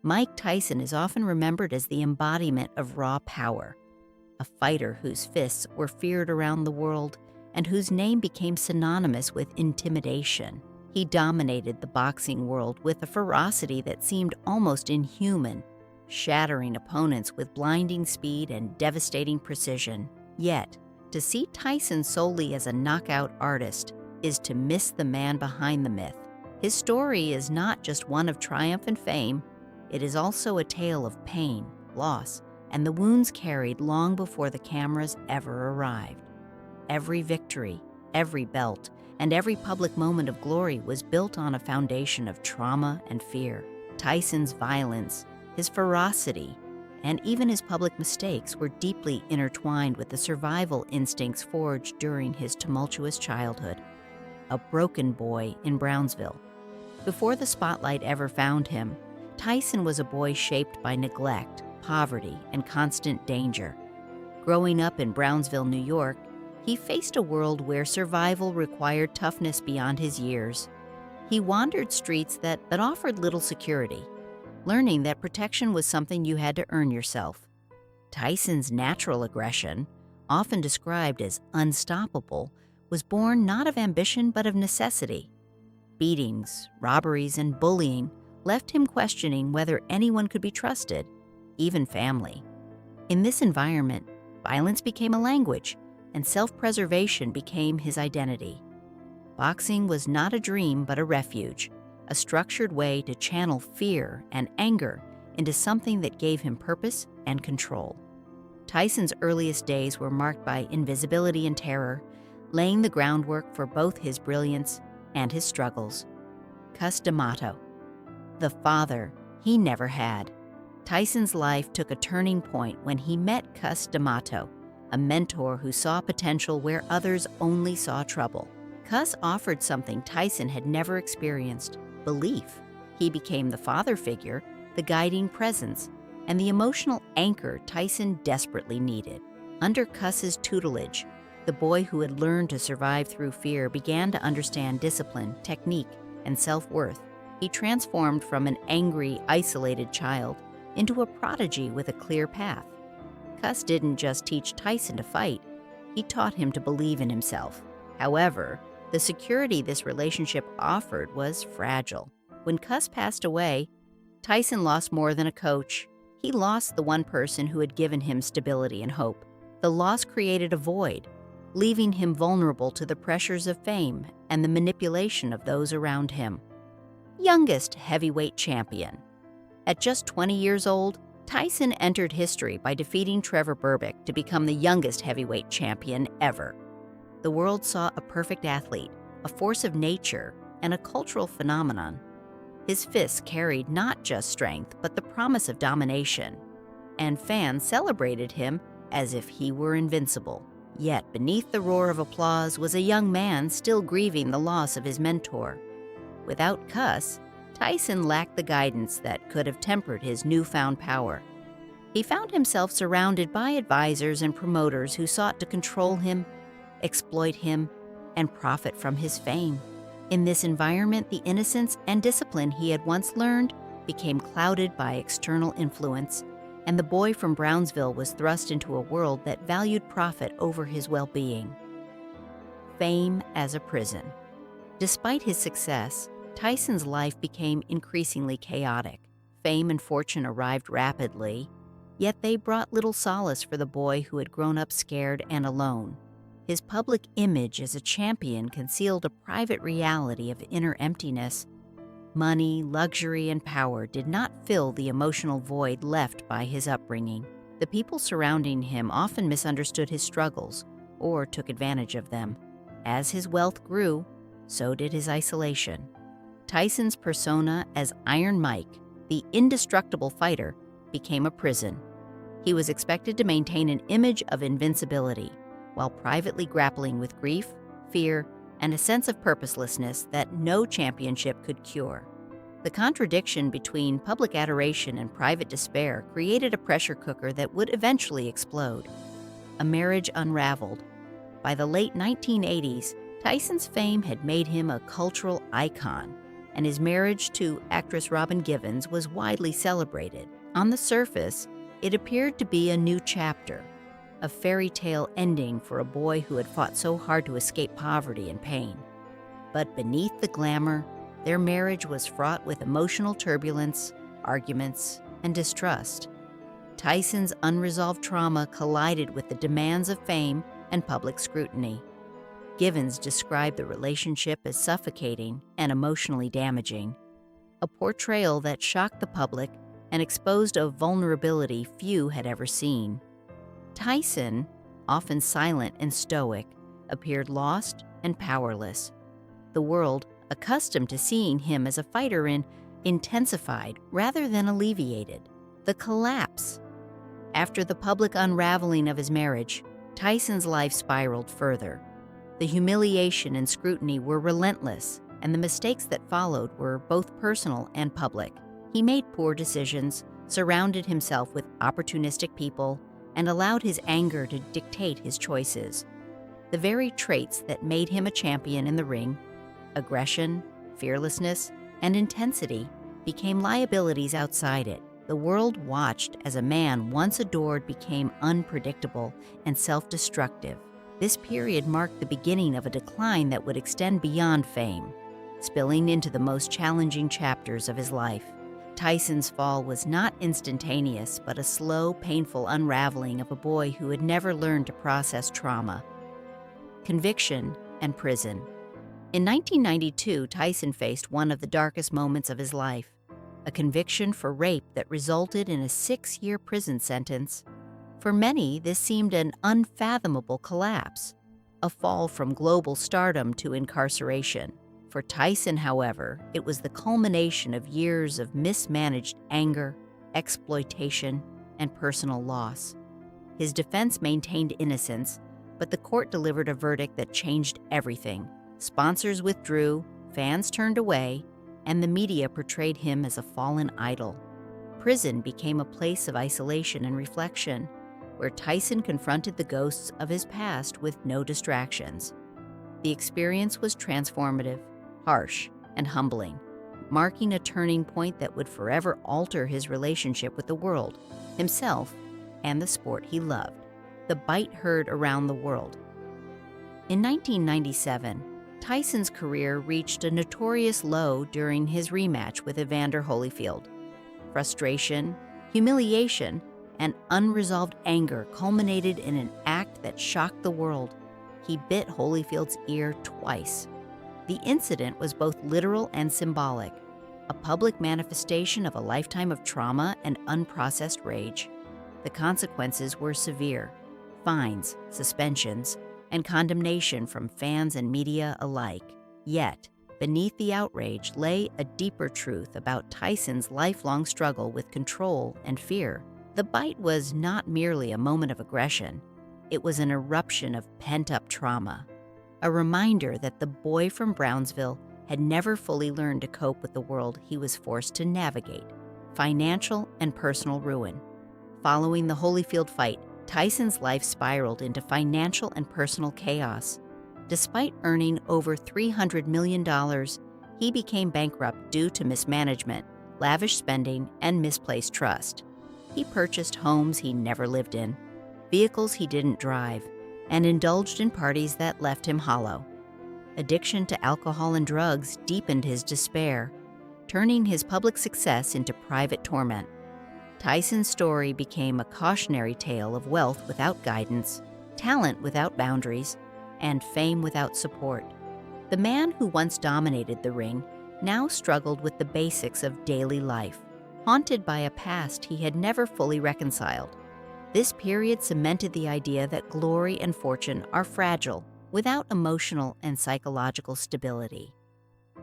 Mike Tyson is often remembered as the embodiment of raw power, a fighter whose fists were feared around the world and whose name became synonymous with intimidation. He dominated the boxing world with a ferocity that seemed almost inhuman, shattering opponents with blinding speed and devastating precision. Yet, to see Tyson solely as a knockout artist is to miss the man behind the myth. His story is not just one of triumph and fame, it is also a tale of pain, loss, and the wounds carried long before the cameras ever arrived. Every victory, every belt, and every public moment of glory was built on a foundation of trauma and fear. Tyson's violence, his ferocity, and even his public mistakes were deeply intertwined with the survival instincts forged during his tumultuous childhood. A broken boy in Brownsville. Before the spotlight ever found him, Tyson was a boy shaped by neglect, poverty, and constant danger. Growing up in Brownsville, New York, he faced a world where survival required toughness beyond his years. He wandered streets that offered little security, learning that protection was something you had to earn yourself. Tyson's natural aggression, often described as unstoppable, was born not of ambition but of necessity. Beatings, robberies, and bullying left him questioning whether anyone could be trusted, even family. In this environment, violence became a language, and self-preservation became his identity. Boxing was not a dream but a refuge, a structured way to channel fear and anger into something that gave him purpose and control. Tyson's earliest days were marked by invisibility and terror, laying the groundwork for both his brilliance and his struggles. Cus D'Amato, the father he never had. Tyson's life took a turning point when he met Cus D'Amato, a mentor who saw potential where others only saw trouble. Cus offered something Tyson had never experienced: belief. He became the father figure, the guiding presence, and the emotional anchor Tyson desperately needed. Under Cus's tutelage, the boy who had learned to survive through fear began to understand discipline, technique, and self-worth. He transformed from an angry, isolated child into a prodigy with a clear path. Cus didn't just teach Tyson to fight, he taught him to believe in himself. However, the security this relationship offered was fragile. When Cus passed away, Tyson lost more than a coach. He lost the one person who had given him stability and hope. The loss created a void, leaving him vulnerable to the pressures of fame and the manipulation of those around him. Youngest heavyweight champion. At just 20 years old, Tyson entered history by defeating Trevor Berbick to become the youngest heavyweight champion ever. The world saw a perfect athlete, a force of nature, and a cultural phenomenon. His fists carried not just strength, but the promise of domination, and fans celebrated him as if he were invincible. Yet beneath the roar of applause was a young man still grieving the loss of his mentor. Without Cus, Tyson lacked the guidance that could have tempered his newfound power. He found himself surrounded by advisors and promoters who sought to control him, exploit him, and profit from his fame. In this environment, the innocence and discipline he had once learned became clouded by external influence, and the boy from Brownsville was thrust into a world that valued profit over his well-being. Fame as a prison. Despite his success, Tyson's life became increasingly chaotic. Fame and fortune arrived rapidly, yet they brought little solace for the boy who had grown up scared and alone. His public image as a champion concealed a private reality of inner emptiness. Money, luxury, and power did not fill the emotional void left by his upbringing. The people surrounding him often misunderstood his struggles or took advantage of them. As his wealth grew, so did his isolation. Tyson's persona as Iron Mike, the indestructible fighter, became a prison. He was expected to maintain an image of invincibility, while privately grappling with grief, fear, and a sense of purposelessness that no championship could cure. The contradiction between public adoration and private despair created a pressure cooker that would eventually explode. A marriage unraveled. By the late 1980s, Tyson's fame had made him a cultural icon. and his marriage to actress Robin Givens was widely celebrated. On the surface, it appeared to be a new chapter, a fairy tale ending for a boy who had fought so hard to escape poverty and pain. But beneath the glamour, their marriage was fraught with emotional turbulence, arguments, and distrust. Tyson's unresolved trauma collided with the demands of fame and public scrutiny. Givens described the relationship as suffocating and emotionally damaging, a portrayal that shocked the public and exposed a vulnerability few had ever seen. Tyson, often silent and stoic, appeared lost and powerless. The world, accustomed to seeing him as a fighter, intensified rather than alleviated. The collapse. After the public unraveling of his marriage, Tyson's life spiraled further. The humiliation and scrutiny were relentless, and the mistakes that followed were both personal and public. He made poor decisions, surrounded himself with opportunistic people, and allowed his anger to dictate his choices. The very traits that made him a champion in the ring, aggression, fearlessness, and intensity, became liabilities outside it. The world watched as a man once adored became unpredictable and self-destructive. This period marked the beginning of a decline that would extend beyond fame, spilling into the most challenging chapters of his life. Tyson's fall was not instantaneous, but a slow, painful unraveling of a boy who had never learned to process trauma. Conviction and prison. In 1992, Tyson faced one of the darkest moments of his life, a conviction for rape that resulted in a 6-year prison sentence. For many, this seemed an unfathomable collapse, a fall from global stardom to incarceration. For Tyson, however, it was the culmination of years of mismanaged anger, exploitation, and personal loss. His defense maintained innocence, but the court delivered a verdict that changed everything. Sponsors withdrew, fans turned away, and the media portrayed him as a fallen idol. Prison became a place of isolation and reflection, where Tyson confronted the ghosts of his past with no distractions. The experience was transformative, harsh, and humbling, marking a turning point that would forever alter his relationship with the world, himself, and the sport he loved. The bite heard around the world. In 1997, Tyson's career reached a notorious low during his rematch with Evander Holyfield. Frustration, humiliation, and unresolved anger culminated in an act that shocked the world. He bit Holyfield's ear twice. The incident was both literal and symbolic, a public manifestation of a lifetime of trauma and unprocessed rage. The consequences were severe: fines, suspensions, and condemnation from fans and media alike. Yet, beneath the outrage lay a deeper truth about Tyson's lifelong struggle with control and fear. The bite was not merely a moment of aggression. It was an eruption of pent-up trauma, a reminder that the boy from Brownsville had never fully learned to cope with the world he was forced to navigate: financial and personal ruin. Following the Holyfield fight, Tyson's life spiraled into financial and personal chaos. Despite earning over $300 million, he became bankrupt due to mismanagement, lavish spending, and misplaced trust. He purchased homes he never lived in, vehicles he didn't drive, and indulged in parties that left him hollow. Addiction to alcohol and drugs deepened his despair, turning his public success into private torment. Tyson's story became a cautionary tale of wealth without guidance, talent without boundaries, and fame without support. The man who once dominated the ring now struggled with the basics of daily life, haunted by a past he had never fully reconciled. This period cemented the idea that glory and fortune are fragile without emotional and psychological stability.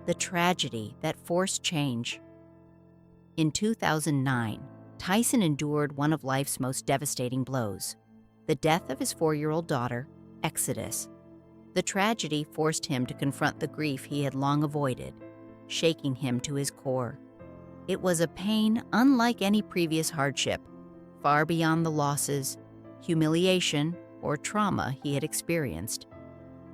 The tragedy that forced change. In 2009, Tyson endured one of life's most devastating blows: the death of his 4-year-old daughter, Exodus. The tragedy forced him to confront the grief he had long avoided, shaking him to his core. It was a pain unlike any previous hardship, far beyond the losses, humiliation, or trauma he had experienced.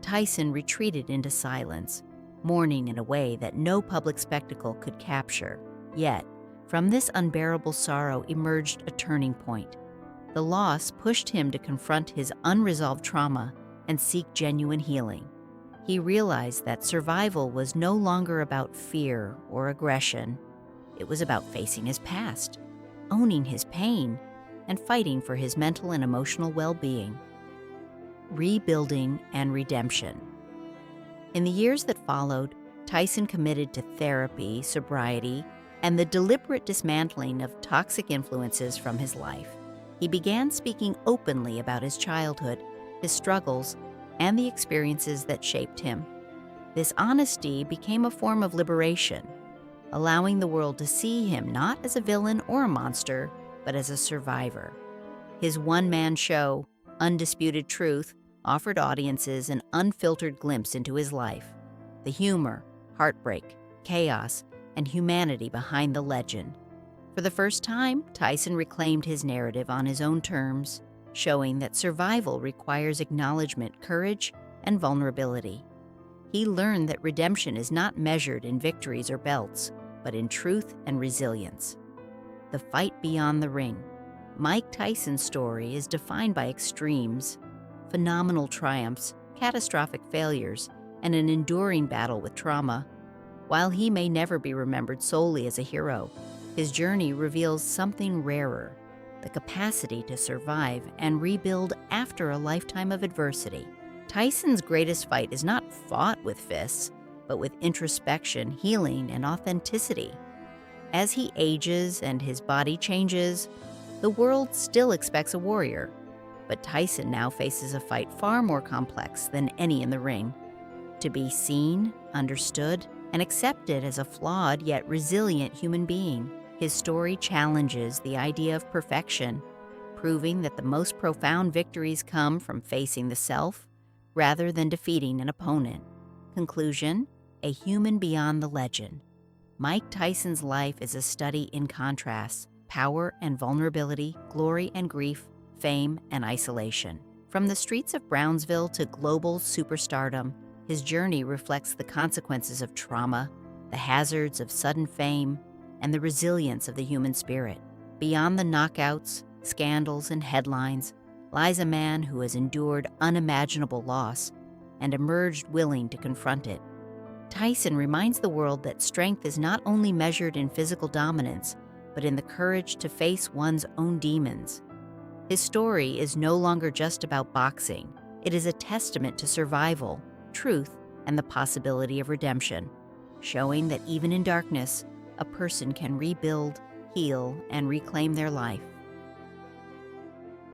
Tyson retreated into silence, mourning in a way that no public spectacle could capture. Yet, from this unbearable sorrow emerged a turning point. The loss pushed him to confront his unresolved trauma and seek genuine healing. He realized that survival was no longer about fear or aggression. It was about facing his past, owning his pain, and fighting for his mental and emotional well-being. Rebuilding and redemption. In the years that followed, Tyson committed to therapy, sobriety, and the deliberate dismantling of toxic influences from his life. He began speaking openly about his childhood, his struggles, and the experiences that shaped him. This honesty became a form of liberation, allowing the world to see him not as a villain or a monster, but as a survivor. His one-man show, Undisputed Truth, offered audiences an unfiltered glimpse into his life, the humor, heartbreak, chaos, and humanity behind the legend. For the first time, Tyson reclaimed his narrative on his own terms, showing that survival requires acknowledgement, courage, and vulnerability. He learned that redemption is not measured in victories or belts, but in truth and resilience. The fight beyond the ring. Mike Tyson's story is defined by extremes, phenomenal triumphs, catastrophic failures, and an enduring battle with trauma. While he may never be remembered solely as a hero, his journey reveals something rarer: the capacity to survive and rebuild after a lifetime of adversity. Tyson's greatest fight is not fought with fists, but with introspection, healing, and authenticity. As he ages and his body changes, the world still expects a warrior, but Tyson now faces a fight far more complex than any in the ring. To be seen, understood, and accepted as a flawed yet resilient human being, his story challenges the idea of perfection, proving that the most profound victories come from facing the self rather than defeating an opponent. Conclusion: a human beyond the legend. Mike Tyson's life is a study in contrasts: power and vulnerability, glory and grief, fame and isolation. From the streets of Brownsville to global superstardom, his journey reflects the consequences of trauma, the hazards of sudden fame, and the resilience of the human spirit. Beyond the knockouts, scandals, and headlines lies a man who has endured unimaginable loss and emerged willing to confront it. Tyson reminds the world that strength is not only measured in physical dominance, but in the courage to face one's own demons. His story is no longer just about boxing. It is a testament to survival, truth, and the possibility of redemption, showing that even in darkness, a person can rebuild, heal, and reclaim their life.